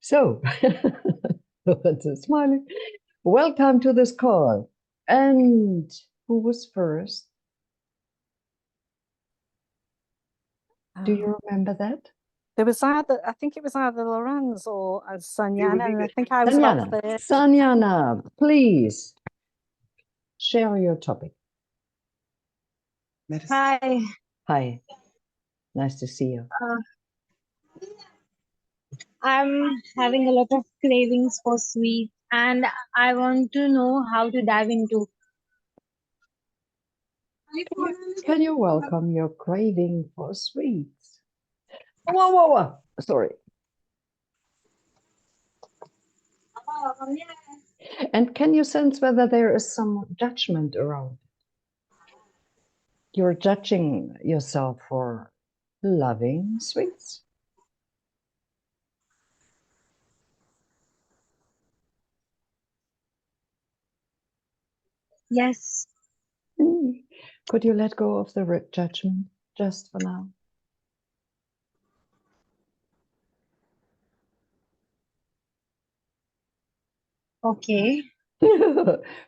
So, what's smiling? Welcome to this call. And who was first? Do you remember that? There was I think it was either Lorenz or Sanyana, and I think I was Sanyana. about first. Sanyana, please share your topic. Hi. Hi. Nice to see you. I'm having a lot of cravings for sweet and I want to know how to dive into. Can you welcome your craving for sweets? Whoa, whoa, whoa. Sorry. And can you sense whether there is some judgment around? You're judging yourself for loving sweets? Yes. Could you let go of the judgment just for now? Okay.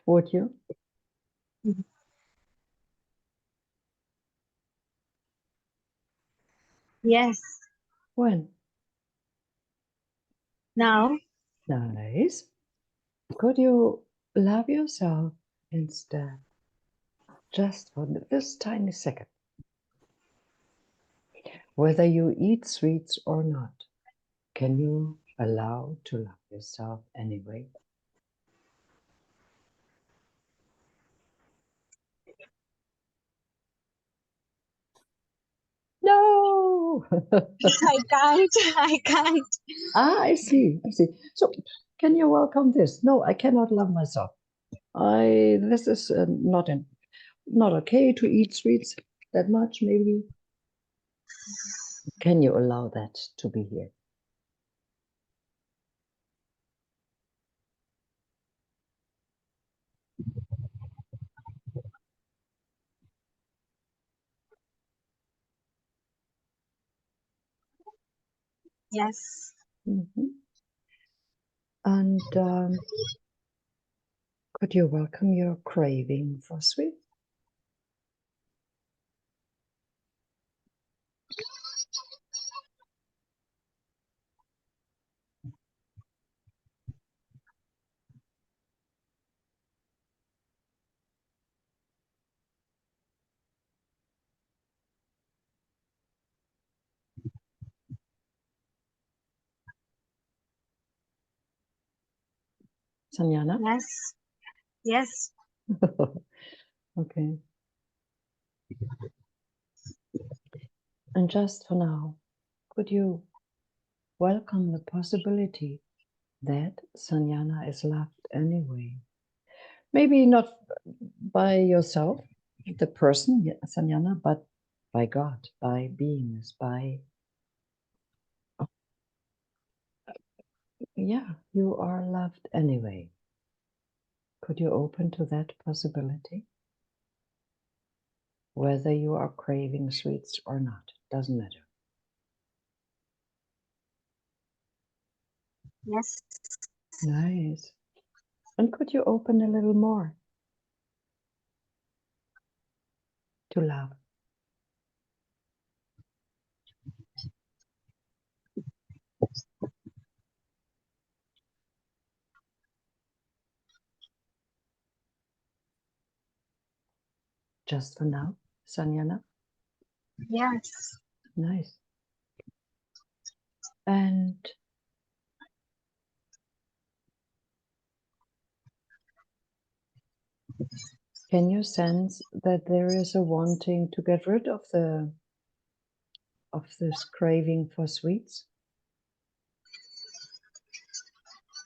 Would you? Yes. When? Now. Nice. Could you love yourself instead? Just for this tiny second. Whether you eat sweets or not, can you allow to love yourself anyway? No! I can't. I see. So can you welcome this? No, I cannot love myself. This is not okay to eat sweets that much, maybe. Can you allow that to be here? Yes. And could you welcome your craving for sweet? Sanyana? Yes. Yes. Okay. And just for now, could you welcome the possibility that Sanyana is loved anyway? Maybe not by yourself, the person, Sanyana, but by God, by beings, by... Yeah, you are loved anyway. Could you open to that possibility? Whether you are craving sweets or not, doesn't matter. Yes. Nice. And could you open a little more to love? Just for now, Sanyana? Yes. Nice. And can you sense that there is a wanting to get rid of this craving for sweets?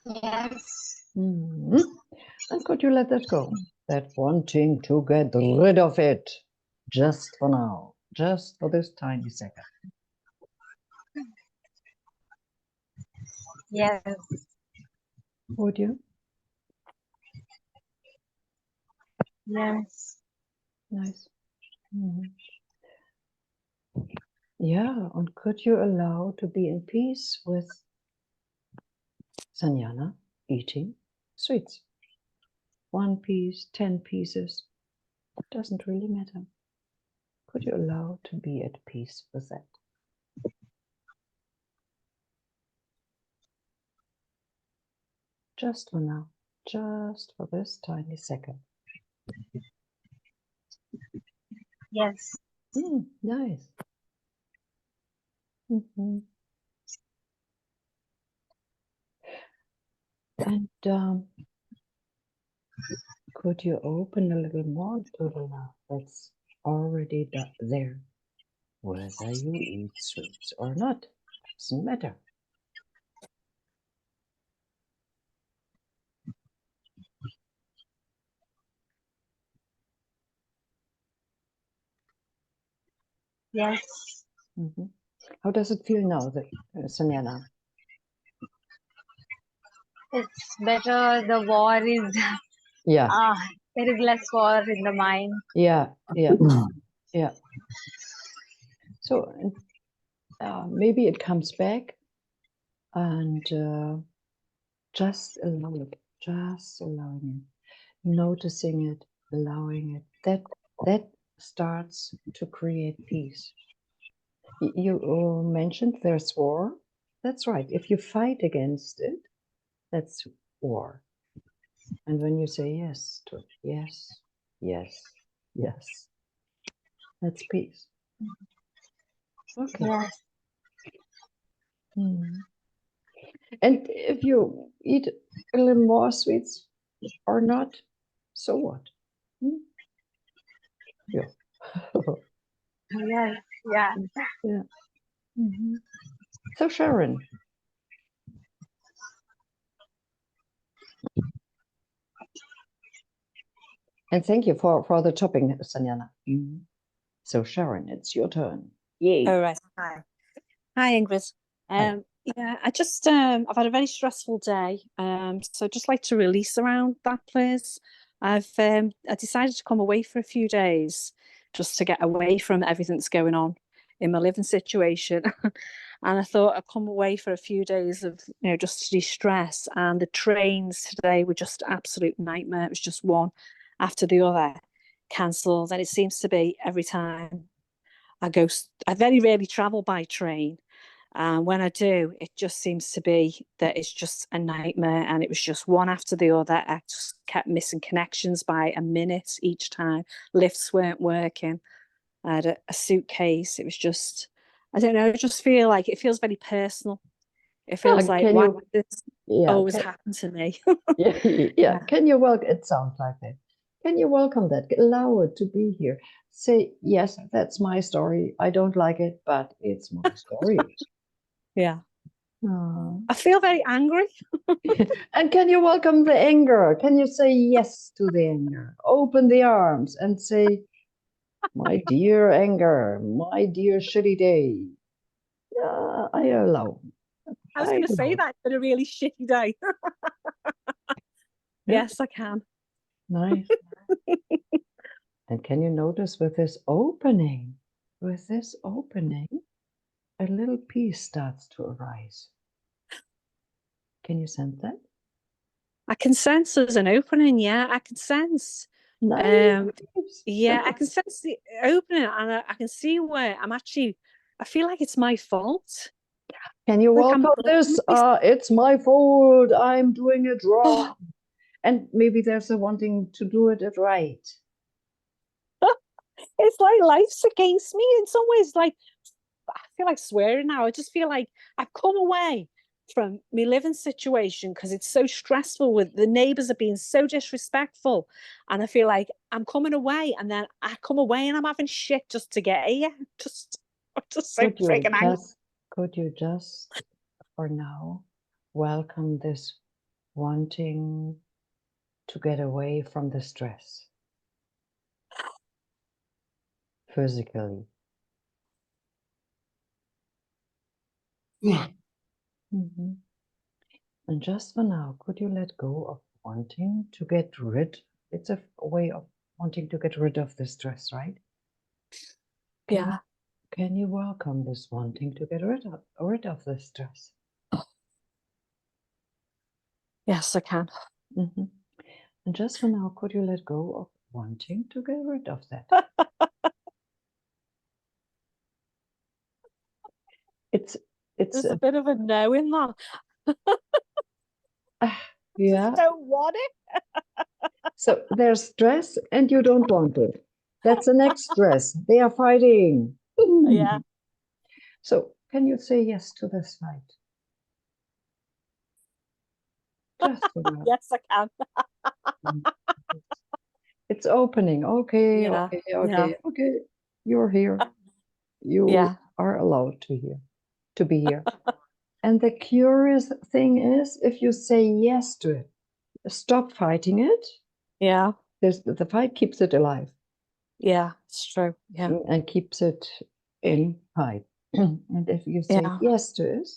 Yes. And could you let that go? That wanting to get rid of it, just for now, just for this tiny second. Yes. Would you? Yes. Nice. Yeah, and could you allow to be in peace with Sanjana eating sweets. 1 piece, 10 pieces, doesn't really matter. Could you allow to be at peace with that? Just for now, just for this tiny second. Yes. Nice. And could you open a little more to the love that's already there? Whether you eat sweets or not, doesn't matter. Yes. How does it feel now, Sanjana? It's better. The war is, Yeah, there is less war in the mind. yeah. So maybe it comes back, and just allowing it, noticing it, allowing it. That starts to create peace. You mentioned there's war. That's right. If you fight against it, that's war. And when you say yes to it, yes, that's peace. Okay. Yes. And if you eat a little more sweets or not, so what? Yeah. Yes. Yeah. Yeah. So Sharon. And thank you for the topping, Sanjana. So Sharon, it's your turn. Yay. All right. Hi, Ingrid. Hi. Yeah, I just I've had a very stressful day. So just like to release around that, please. I decided to come away for a few days just to get away from everything that's going on in my living situation. And I thought I'd come away for a few days of, just to de-stress. And the trains today were just absolute nightmare. It was just one after the other cancelled. And it seems to be every time I very rarely travel by train. And when I do, it just seems to be that it's just a nightmare. And it was just one after the other. I just kept missing connections by a minute each time. Lifts weren't working. I had a suitcase. It was just, I don't know, I just feel like it feels very personal. It feels like, why would this always happen to me? yeah. Can you welcome, it sounds like that. Can you welcome that? Allow it to be here. Say, yes, that's my story. I don't like it, but it's my story. Yeah. I feel very angry. And can you welcome the anger? Can you say yes to the anger? Open the arms and say, my dear anger, my dear shitty day. Yeah, I allow. I was going to say that, but a really shitty day. Yes, I can. Nice. And can you notice with this opening, a little peace starts to arise. Can you sense that? I can sense there's an opening. Yeah, I can sense. Nice. Yeah, I can sense the opening, and I can see where I feel like it's my fault. Can you welcome this? It's my fault. I'm doing it wrong. And maybe there's a wanting to do it right. It's like life's against me in some ways. Like, I feel like swearing now. I just feel like I've come away from my living situation because it's so stressful. With the neighbours are being so disrespectful, and I feel like I'm coming away, and then I come away and I'm having shit just to get here. I'm just so freaking angry. Could you just, for now, welcome this wanting to get away from the stress physically? Yeah. And just for now, could you let go of wanting to get rid? It's a way of wanting to get rid of the stress, right? Yeah. Can you welcome this wanting to get rid of the stress? Yes, I can. Mhm. And just for now, could you let go of wanting to get rid of that? It's There's a bit of a no in that. yeah. Don't want it. So there's stress and you don't want it. That's the next stress. They are fighting. Yeah. So can you say yes to this fight? Just for now. Yes, I can. It's opening. Okay, Yeah, okay, yeah. okay, okay. You're here. You Yeah. are allowed to be here. And the curious thing is, if you say yes to it, stop fighting it, Yeah. the fight keeps it alive Yeah. It's true. Yeah. and keeps it in fight. And if you say Yeah. yes to it,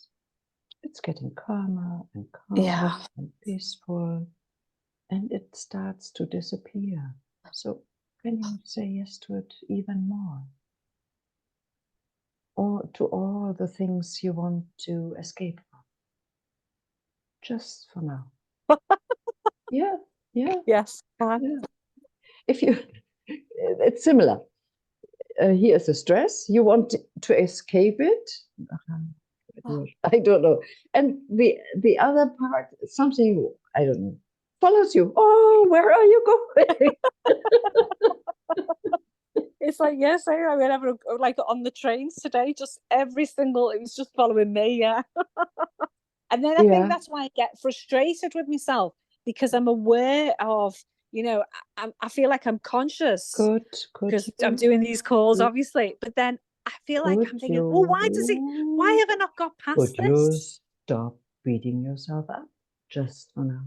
it's getting calmer and calmer Yeah. and peaceful, and it starts to disappear. So can you say yes to it even more? Or to all the things you want to escape from? Just for now. Yeah, yeah, Yes, I can. yeah. If you, it's similar. Here's the stress. You want to escape it. I don't know. And the other part, something I don't know, follows you. Oh, where are you going? It's like, yes, I whenever like on the trains today, just every single it was just following me, yeah. And then I think Yeah. that's why I get frustrated with myself because I'm aware of, I feel like I'm conscious Could because I'm you doing these calls, could, obviously. But then I feel like I'm could thinking, well, why you have I not got past could you this? stop beating yourself up just for now?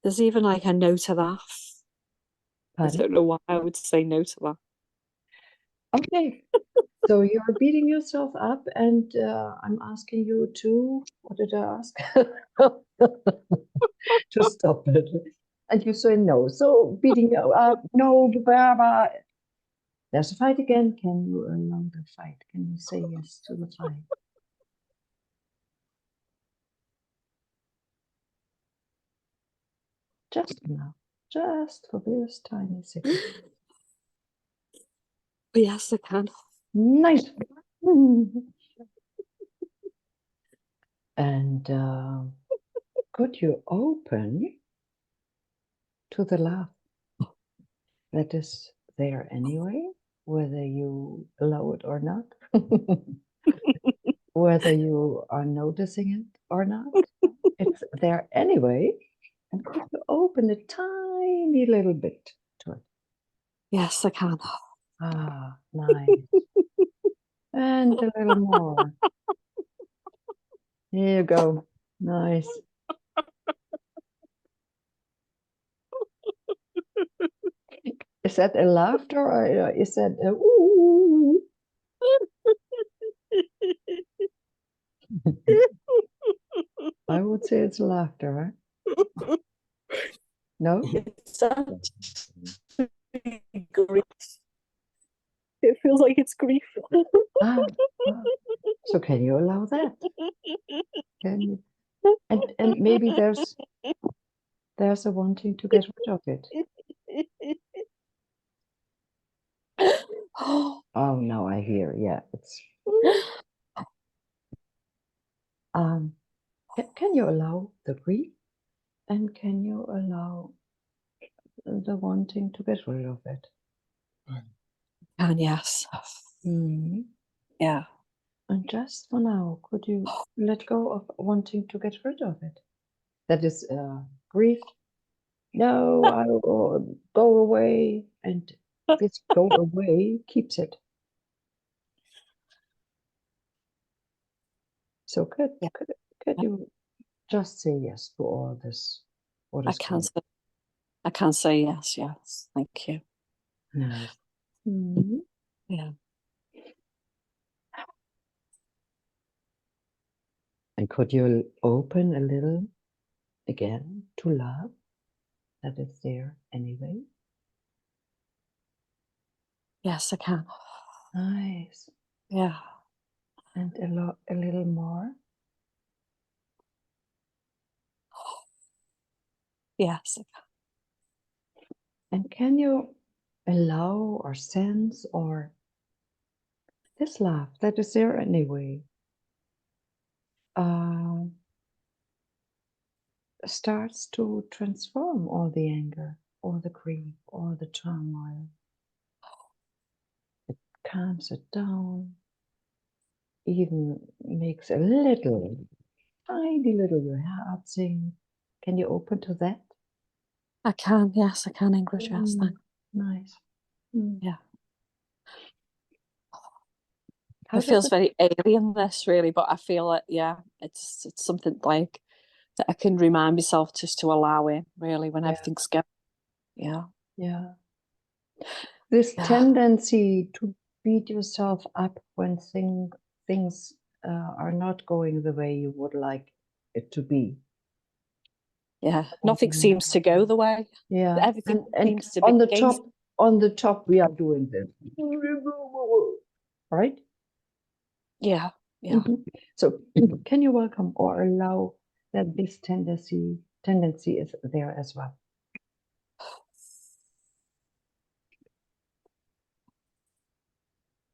There's even like a no to that. I Pardon? don't know why I would say no to that. Okay. So you're beating yourself up, and I'm asking you to, what did I ask? To stop it. And you say no. So beating you up, no, blah, blah. There's a fight again. Can you allow the fight? Can you say yes to the fight? Just now. Just for this tiny second. Yes, I can. Nice. And could you open to the love that is there anyway, whether you allow it or not, whether you are noticing it or not? It's there anyway. And could you open a tiny little bit to it? Yes, I can. Ah, nice. And a little more. Here you go. Nice. Is that a laughter or is that a ooh? I would say it's laughter, right? No? It's actually grief. It feels like it's grief. Ah, ah. So can you allow that? Can you? And maybe there's a wanting to get rid of it. Oh, now I hear. Yeah, it's can you allow the grief, and can you allow the wanting to get rid of it? And yes. Mhm. Yeah. And just for now, could you let go of wanting to get rid of it? That is grief. No, I will go away, and this go away keeps it. So could Yeah. could you just say yes to all this? What I is can coming? say I can say yes, yes. Thank you. Nice. Mhm. Yeah. And could you open a little again to love that is there anyway? Yes, I can. Nice. Yeah. And a little more. Yes. And can you allow or sense or this love that is there anyway starts to transform all the anger, all the grief, all the turmoil. It calms it down, even makes a little, tiny little your heart sing. Can you open to that? I can. Yes, I can, Ingrid. Yes, thanks. Nice. Yeah. How It does feels very alien, this, really, but I feel it. Yeah, it's something like that I can remind myself just to allow it, really, when Yeah. everything's going. Yeah. Yeah. This Yeah. tendency to beat yourself up when things are not going the way you would like it to be. Yeah. Nothing seems to go the way. Yeah. Everything And seems to be against. on the top we are doing this. Right? Yeah. Yeah. So can you welcome or allow that this tendency is there as well?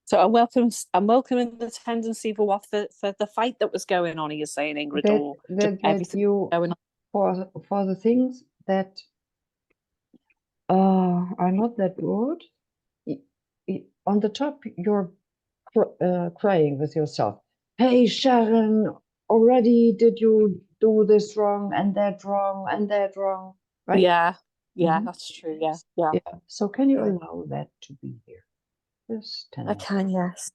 So I'm welcoming the tendency for what for the fight that was going on. You're saying, Ingrid, or just That everything you going on. for the things that are not that good. On the top, you're crying with yourself. Hey, Sharon, already did you do this wrong and that wrong and that wrong? Right? Yeah. Yeah, Mhm. that's true. Yeah. Yeah. Yeah. So can you allow that to be here? This I tendency. can, yes.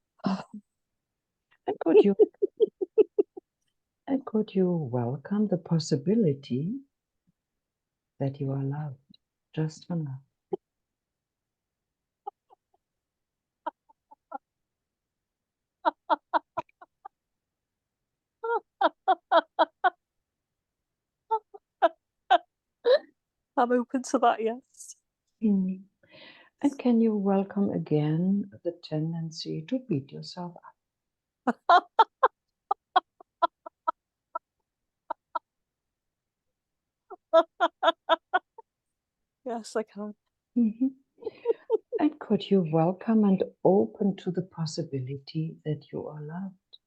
And could you welcome the possibility that you are loved just for now? I'm open to that, yes. Mm. And can you welcome again the tendency to beat yourself up? Yes, I can. Mhm. And could you welcome and open to the possibility that you are loved,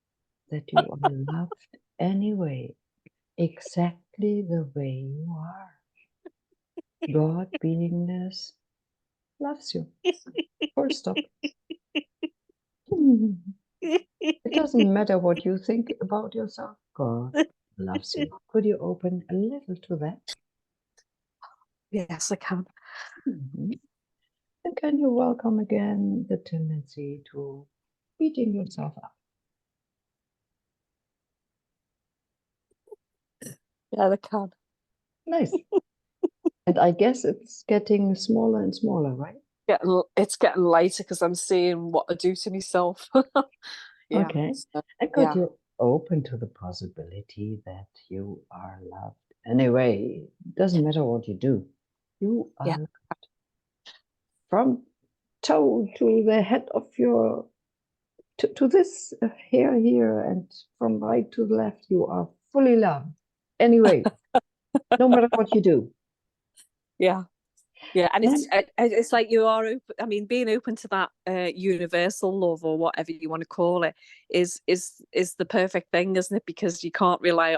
that you are loved anyway, exactly the way you are. God, beingness, loves you. Full stop. It doesn't matter what you think about yourself. God loves you. Could you open a little to that? Yes, I can. Mhm. And can you welcome again the tendency to beating yourself up? Yeah, I can. Nice. And I guess it's getting smaller and smaller, right? It's getting lighter because I'm seeing what I do to myself. Yeah. Okay. So, And could yeah. you open to the possibility that you are loved anyway? It doesn't matter what you do. You are Yeah. loved. From toe to the head of your to this hair here and from right to left, you are fully loved. Anyway, no matter what you do. Yeah. Yeah, and And it's like you are open. I mean, being open to that universal love or whatever you want to call it is the perfect thing, isn't it? Because you can't rely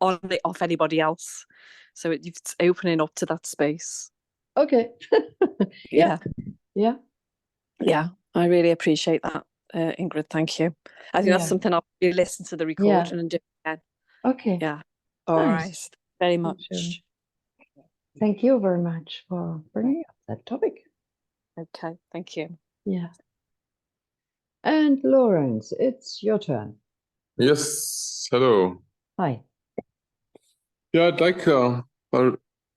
on it off anybody else. So it's opening up to that space. okay. Yeah. Yeah. Yeah. I really appreciate that, Ingrid. Thank you. I think that's Yeah. something I'll be listen to the Yeah. recording and do again. Okay. Yeah. All right. Nice. Very Thank you. much. Thank you very much for bringing up that topic. Okay. Thank you. Yeah. And Lawrence, it's your turn. Yes, hello. Hi. Yeah, I'd like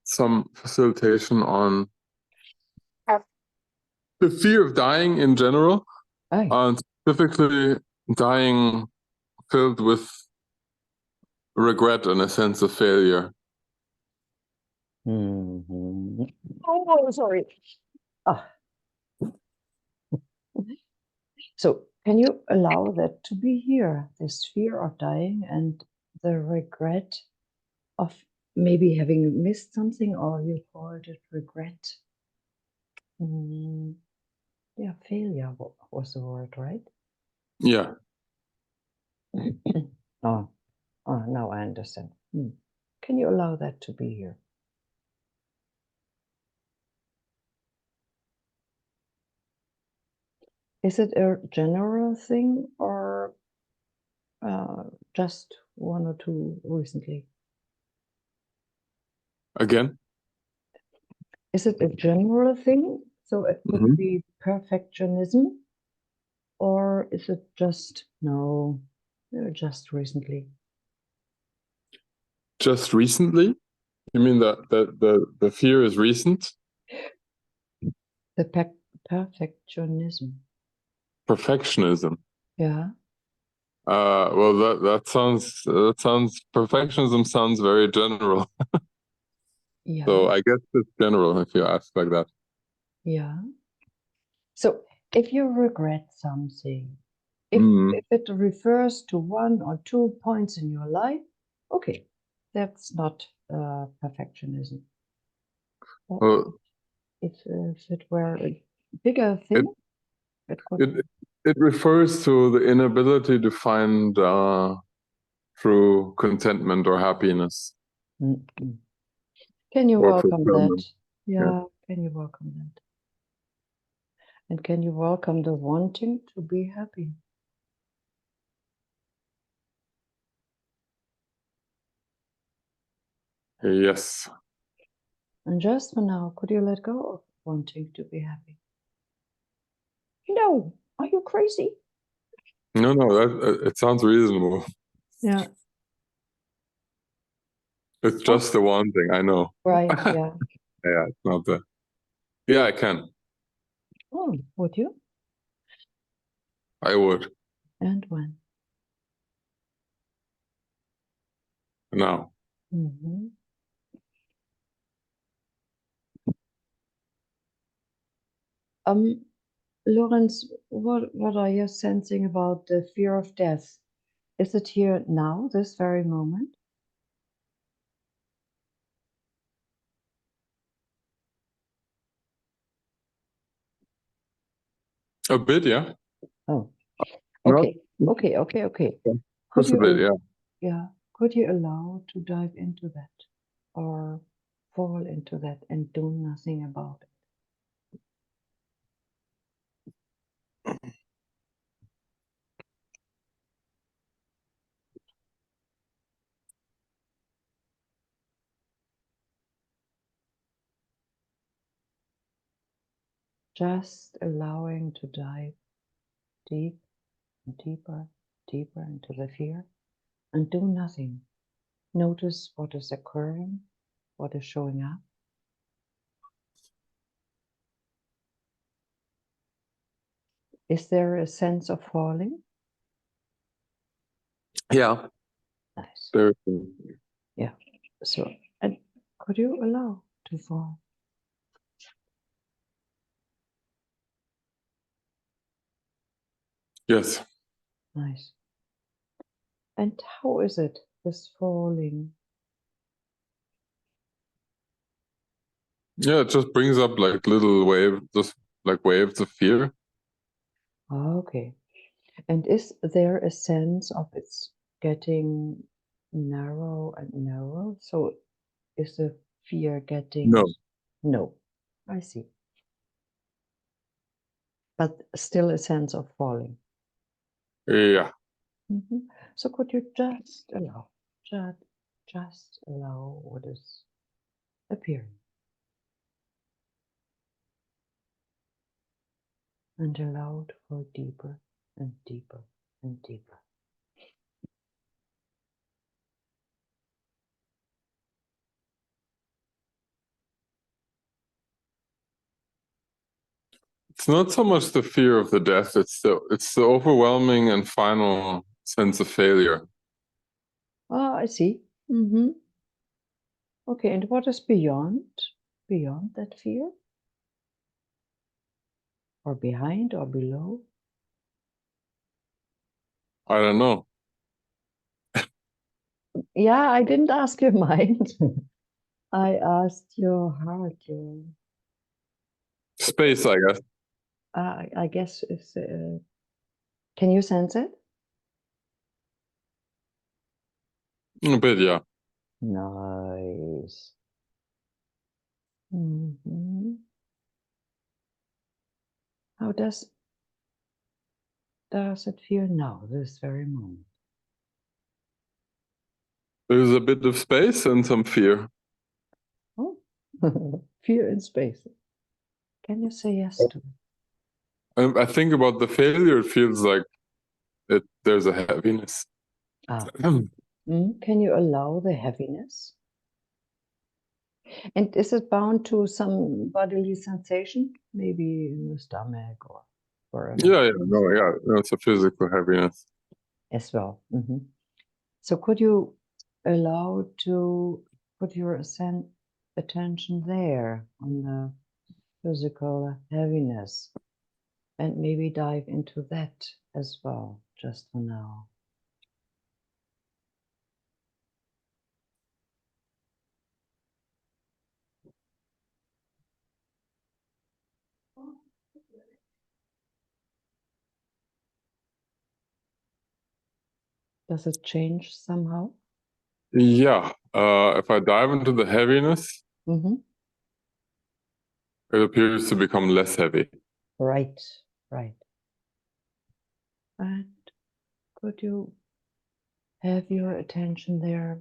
some facilitation on the fear of dying in general, Hi. and specifically dying filled with regret and a sense of failure. Mm-hmm. Oh, sorry. Ah. So Can you allow that to be here, this fear of dying and the regret of maybe having missed something, or you called it regret? Yeah, failure was the word, right? Yeah. Oh, now I understand. Can you allow that to be here? Is it a general thing or just one or two recently? Again? Is it a general thing? So it could be perfectionism, or is it just just recently? Just recently? You mean that the fear is recent? The perfectionism. Perfectionism. Yeah. Well, that sounds perfectionism sounds very general. Yeah. So I guess it's general if you ask like that. Yeah. So if you regret something, if it refers to 1 or 2 points in your life, okay, that's not perfectionism. Well, if it were a bigger thing, it refers to the inability to find true contentment or happiness. Can you or welcome that? fulfillment. Yeah, can you welcome that? And can you welcome the wanting to be happy? Yes. And just for now, could you let go of wanting to be happy? No, are you crazy? No, that it sounds reasonable. Yeah. It's just the one thing, I know. Right, yeah. Yeah, it's not the. Yeah, I can. Oh, would you? I would. And when? Now. Lorenz, what are you sensing about the fear of death? Is it here now, this very moment? A bit, yeah. Oh, Not- okay. Could Just a bit, yeah. Yeah, could you allow to dive into that or fall into that and do nothing about it? Just allowing to dive deep and deeper into the fear and do nothing. Notice what is occurring, what is showing up. Is there a sense of falling? Yeah. Nice. There. Yeah. So, and could you allow to fall? Yes. Nice. And how is it, this falling? Yeah, it just brings up like little just like waves of fear. Okay. And is there a sense of it's getting narrow and narrow? So is the fear getting... No. No, I see. But still a sense of falling. Yeah. So could you just allow what is appearing? And allow to go deeper and deeper and deeper. It's not so much the fear of the death, it's the overwhelming and final sense of failure. Ah, I see. Okay, and what is beyond that fear? Or behind or below? I don't know. Yeah, I didn't ask your mind. I asked your heart, your Space, I guess. I guess it's. Can you sense it? A bit, yeah. Nice. Mhm. How does it feel now, this very moment? There's a bit of space and some fear. Oh, fear in space. Can you say yes to it? I think about the failure, it feels like there's a heaviness. Ah. Can you allow the heaviness? And is it bound to some bodily sensation? Maybe in the stomach or wherever? No, it's a physical heaviness. As well. So could you allow to put your attention there on the physical heaviness and maybe dive into that as well, just for now? Does it change somehow? Yeah, if I dive into the heaviness, it appears to become less heavy. Right. And could you have your attention there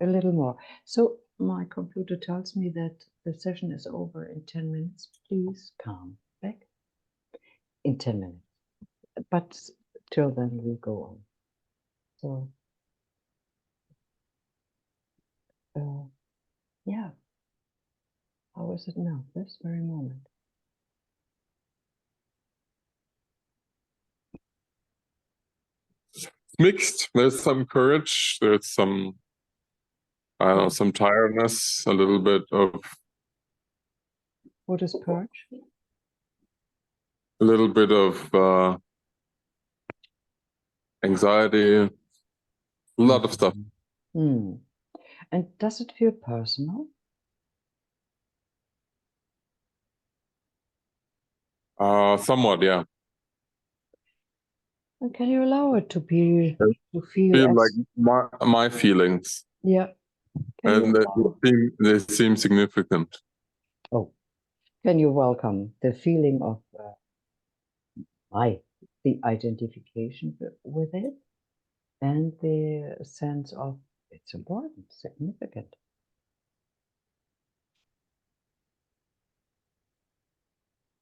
a little more? So my computer tells me that the session is over in 10 minutes. Please come back in 10 minutes. But till then, we go on. So, yeah. How is it now, this very moment? Mixed. There's some courage. There's some, I don't know, some tiredness, a little bit of. What is purge? A little bit of anxiety, a lot of stuff. And does it feel personal? Somewhat, yeah. And can you allow it to be, to feel Feel as, like my feelings, yeah. and they seem significant. Oh, can you welcome the feeling of the identification with it, and the sense of it's important, significant?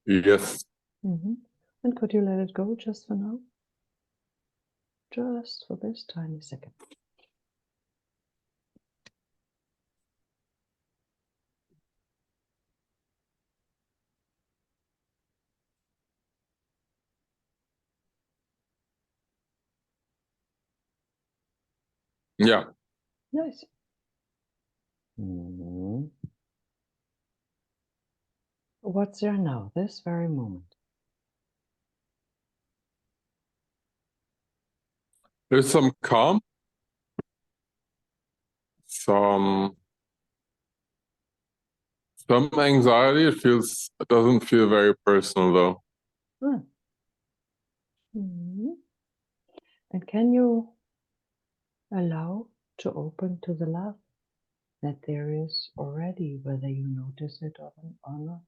Yes. And could you let it go just for now? Just for this tiny second. Yeah. Nice. What's there now, this very moment? There's some calm, some anxiety. It doesn't feel very personal though. And can you allow to open to the love that there is already, whether you notice it or not?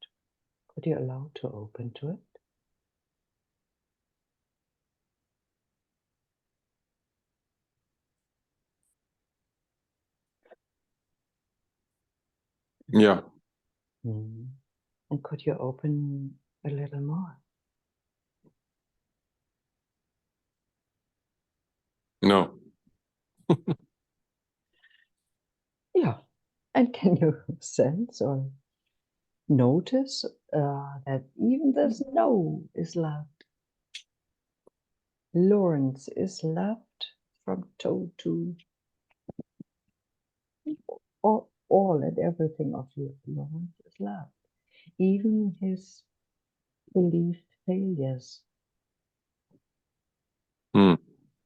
Could you allow to open to it? Yeah. And could you open a little more? No. Yeah. And can you sense or notice that even the snow is loved? Lawrence is loved from toe to all and everything of you. Lawrence is loved. Even his believed failures.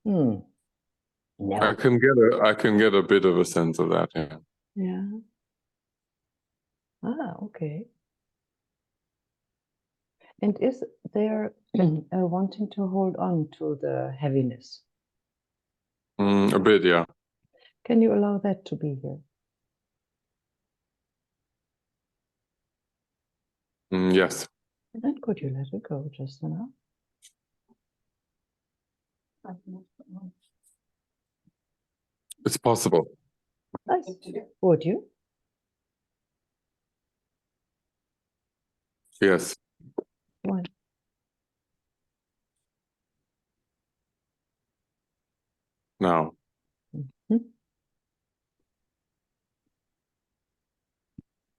Hmm. I No. can get a bit of a sense of that. Yeah. Yeah. Ah, okay. And is there wanting to hold on to the heaviness? A bit, yeah. Can you allow that to be here? Yes, And could you let it go just now? it's possible. Nice. Would you? Yes. Why? Now,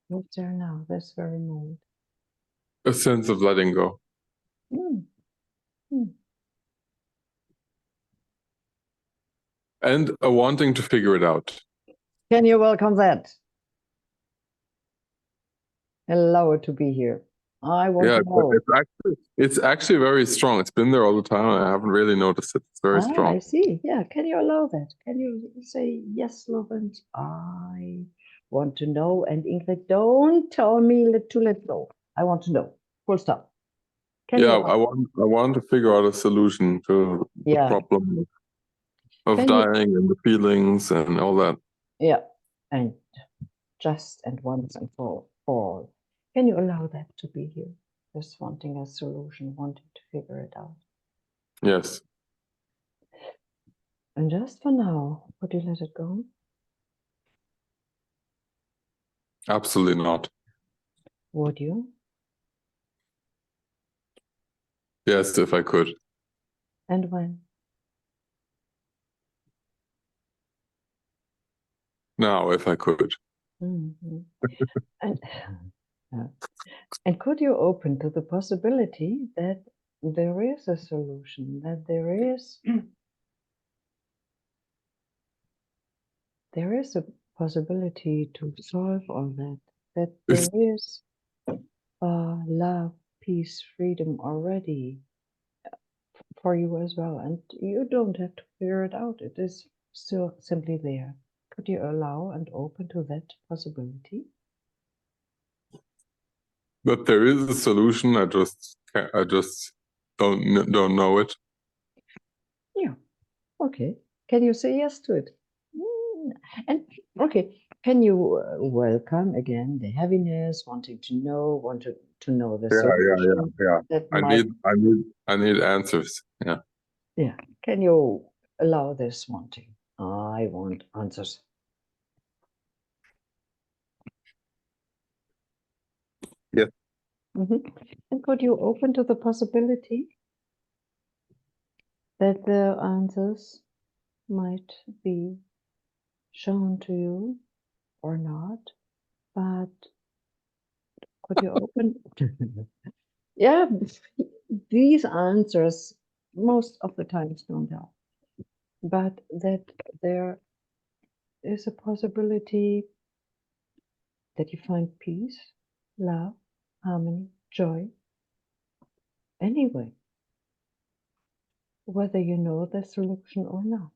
What's there now, this very moment? a sense of letting go. And a wanting to figure it out. Can you welcome that? Allow it to be here. I want Yeah, to know. it's actually very strong. It's been there all the time. I haven't really noticed it. It's very I strong. see. Yeah. Can you allow that? Can you say, yes, Lovend, I want to know. And Ingrid, don't tell me to let go. I want to know. Full stop. Can Yeah, you? I want to figure out a solution to the Yeah. problem of Can you- dying and the feelings and all that. Yeah. And just and once and for all. Can you allow that to be here? Just wanting a solution, wanting to figure it out. Yes. And just for now, would you let it go? Absolutely not. Would you? Yes, if I could. And when? Now, if I could. Mhm. And, and could you open to the possibility that there is a solution, that there is a possibility to solve all that there is love, peace, freedom already for you as well, and you don't have to figure it out. It is still simply there. Could you allow and open to that possibility? But there is a solution. I just don't know it. Yeah. Okay. Can you say yes to it? And okay, can you welcome again the heaviness, wanting to know, to know the solution? Yeah. That I need answers. Yeah. Yeah. Can you allow this wanting? I want answers. Yes. And could you open to the possibility that the answers might be shown to you or not? But could you open? Yeah, these answers most of the times don't help, but that there is a possibility that you find peace, love, harmony, joy. Anyway, whether you know the solution or not,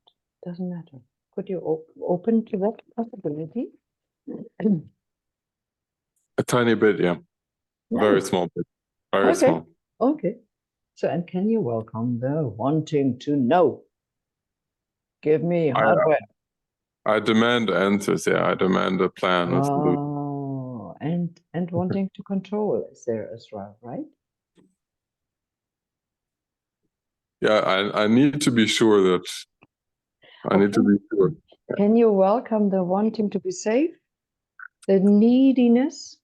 doesn't matter. Could you open to that possibility? A tiny bit, yeah. Very Nice. small bit. Very Okay. small. Okay. So, and can you welcome the wanting to know? Give me hardware. I demand answers. Yeah, I demand a plan, a solution. Oh, and wanting to control is there as well, right? Yeah, I need to be sure that I need to be sure. Can you welcome the wanting to be safe, the neediness,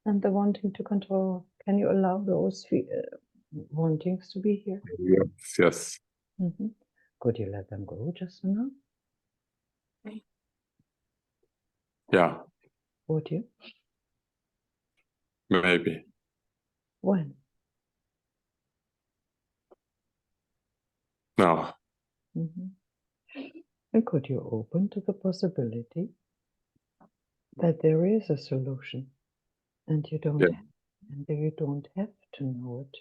and the wanting to control? Can you allow those wantings to be here? Yes, yes. Could you let them go just now? Yeah, Would you? maybe. When? No. And could you open to the possibility that there is a solution, and you don't Yeah. have to know it?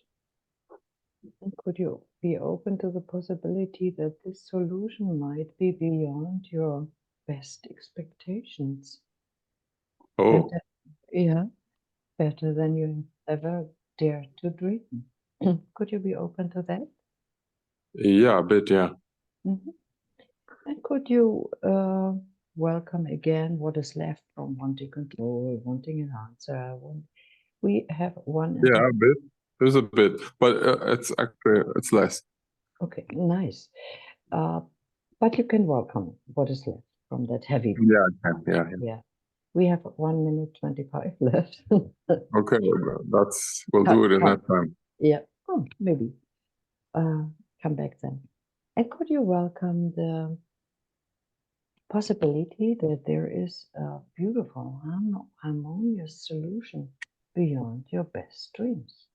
And could you be open to the possibility that this solution might be beyond your best expectations? Oh, Better, yeah, better than you ever dared to dream. Could you be open to that? yeah, a bit, yeah. Mhm. And could you welcome again what is left from wanting control, wanting an answer? We have one. and Yeah, a bit. There's a bit, but it's actually, it's less. Okay, nice. But you can welcome what is left from that heavy. Yeah, yeah. Yeah. We have 1 minute 25 left. Okay, we'll do it in that time. Yeah. Oh, maybe. Come back then. And could you welcome the possibility that there is a beautiful, harmonious solution beyond your best dreams?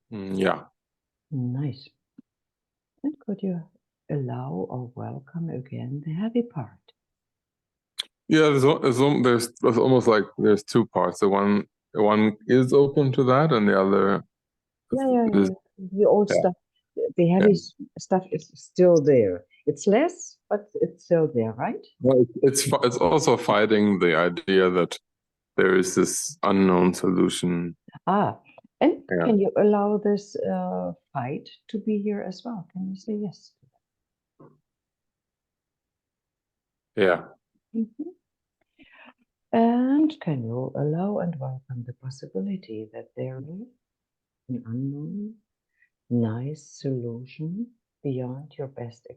Yeah. Nice. And could you allow or welcome again the heavy part? Yeah, there's almost like there's two parts. The one is open to that, and the other Yeah. is, The old yeah. stuff, the heavy stuff is still there. It's less, but it's still there, right? well, it's also fighting the idea that there is this unknown solution. And Yeah. can you allow this fight to be here as well? Can you say yes? Yeah. Mhm. And can you allow and welcome the possibility that there is an unknown, nice solution beyond your best